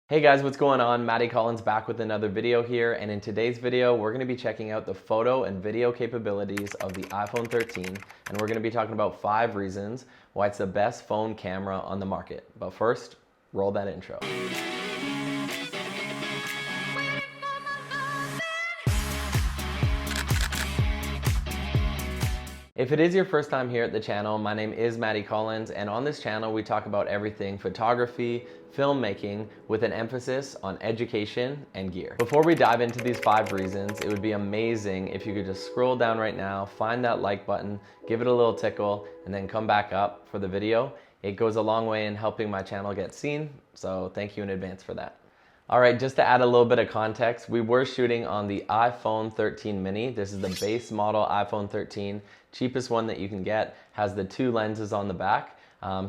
Hey guys, what's going on? Matty Collins back with another video here, and in today's video we're going to be checking out the photo and video capabilities of the iPhone 13, and we're going to be talking about 5 reasons why it's the best phone camera on the market. But first, roll that intro. If it is your first time here at the channel, my name is Matty Collins, and on this channel we talk about everything photography, filmmaking, with an emphasis on education and gear. Before we dive into these 5 reasons, it would be amazing if you could just scroll down right now, find that like button, give it a little tickle, and then come back up for the video. It goes a long way in helping my channel get seen, so thank you in advance for that. Alright, just to add a little bit of context, we were shooting on the iPhone 13 mini. This is the base model iPhone 13, cheapest one that you can get, has the 2 lenses on the back.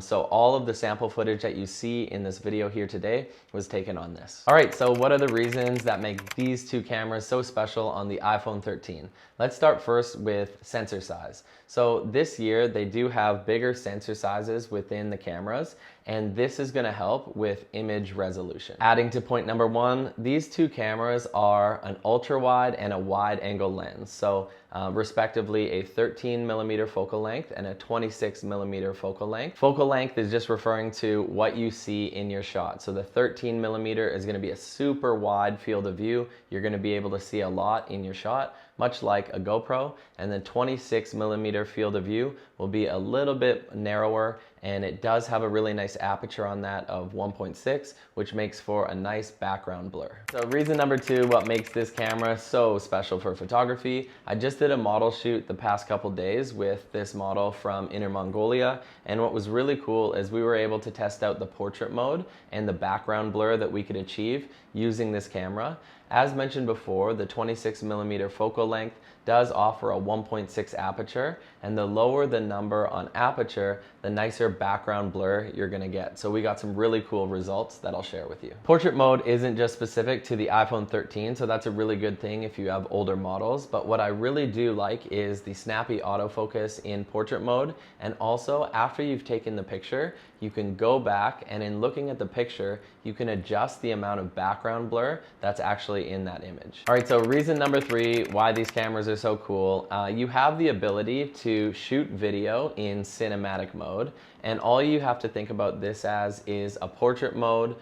So all of the sample footage that you see in this video here today was taken on this. Alright, so what are the reasons that make these 2 cameras so special on the iPhone 13? Let's start first with sensor size. So this year they do have bigger sensor sizes within the cameras, and this is going to help with image resolution. Adding to point number 1, these 2 cameras are an ultra wide and a wide angle lens. So respectively a 13mm focal length and a 26mm focal length. Focal length is just referring to what you see in your shot. So the 13mm is going to be a super wide field of view. You're going to be able to see a lot in your shot, much like a GoPro, and the 26mm field of view will be a little bit narrower, and it does have a really nice aperture on that of 1.6, which makes for a nice background blur. So reason number 2, what makes this camera so special for photography, I just did a model shoot the past couple days with this model from Inner Mongolia, and what was really cool is we were able to test out the portrait mode and the background blur that we could achieve using this camera. As mentioned before, the 26mm focal length does offer a 1.6 aperture, and the lower the number on aperture, the nicer background blur you're going to get. So we got some really cool results that I'll share with you. Portrait mode isn't just specific to the iPhone 13, so that's a really good thing if you have older models, but what I really do like is the snappy autofocus in portrait mode, and also after you've taken the picture, you can go back and in looking at the picture, you can adjust the amount of background blur that's actually in that image. Alright, so reason number 3 why these cameras are so cool, you have the ability to shoot video in cinematic mode, and all you have to think about this as is a portrait mode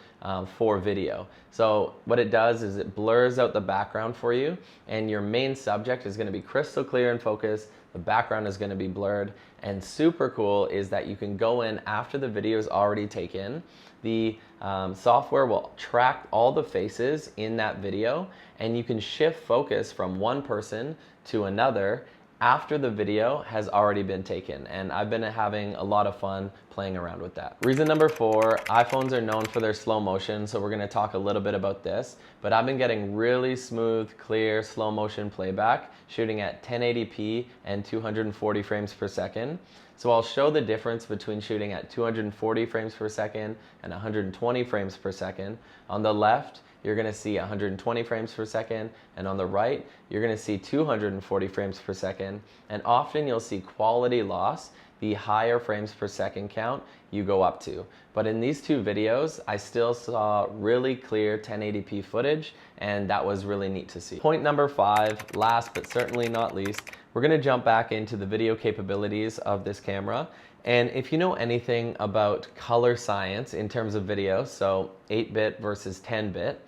for video. So what it does is it blurs out the background for you, and your main subject is going to be crystal clear in focus. The background is going to be blurred, and super cool is that you can go in after the video is already taken. The software will track all the faces in that video, and you can shift focus from one person to another after the video has already been taken, and I've been having a lot of fun playing around with that. Reason number 4, iPhones are known for their slow motion, so we're going to talk a little bit about this, but I've been getting really smooth, clear, slow motion playback shooting at 1080p and 240 frames per second. So I'll show the difference between shooting at 240 frames per second and 120 frames per second. On the left, you're going to see 120 frames per second, and on the right, you're going to see 240 frames per second, and often you'll see quality loss the higher frames per second count you go up to. But in these 2 videos, I still saw really clear 1080p footage, and that was really neat to see. Point number 5, last but certainly not least, we're going to jump back into the video capabilities of this camera. And if you know anything about color science in terms of video, so 8-bit versus 10-bit,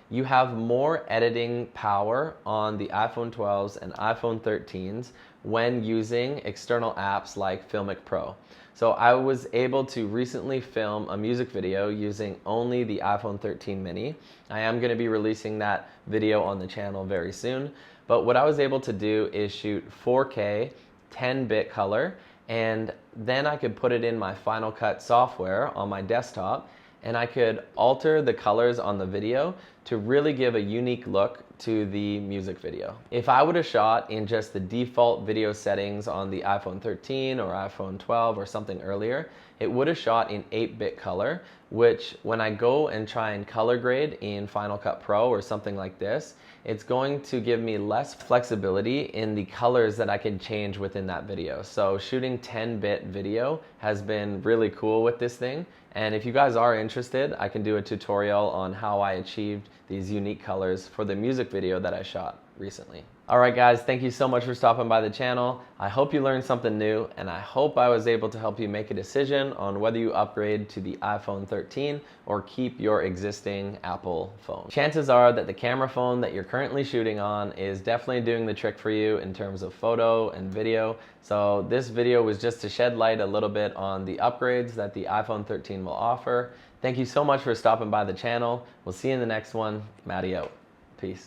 you have more editing power on the iPhone 12s and iPhone 13s when using external apps like Filmic Pro. So I was able to recently film a music video using only the iPhone 13 mini. I am going to be releasing that video on the channel very soon, but what I was able to do is shoot 4K 10-bit color, and then I could put it in my Final Cut software on my desktop, and I could alter the colors on the video to really give a unique look to the music video. If I would have shot in just the default video settings on the iPhone 13 or iPhone 12 or something earlier, it would have shot in 8-bit color, which when I go and try and color grade in Final Cut Pro or something like this, it's going to give me less flexibility in the colors that I can change within that video. So shooting 10-bit video has been really cool with this thing. And if you guys are interested, I can do a tutorial on how I achieved these unique colors for the music video that I shot recently. Alright guys, thank you so much for stopping by the channel. I hope you learned something new, and I hope I was able to help you make a decision on whether you upgrade to the iPhone 13 or keep your existing Apple phone. Chances are that the camera phone that you're currently shooting on is definitely doing the trick for you in terms of photo and video. So this video was just to shed light a little bit on the upgrades that the iPhone 13 will offer. Thank you so much for stopping by the channel. We'll see you in the next one. Matty out. Peace.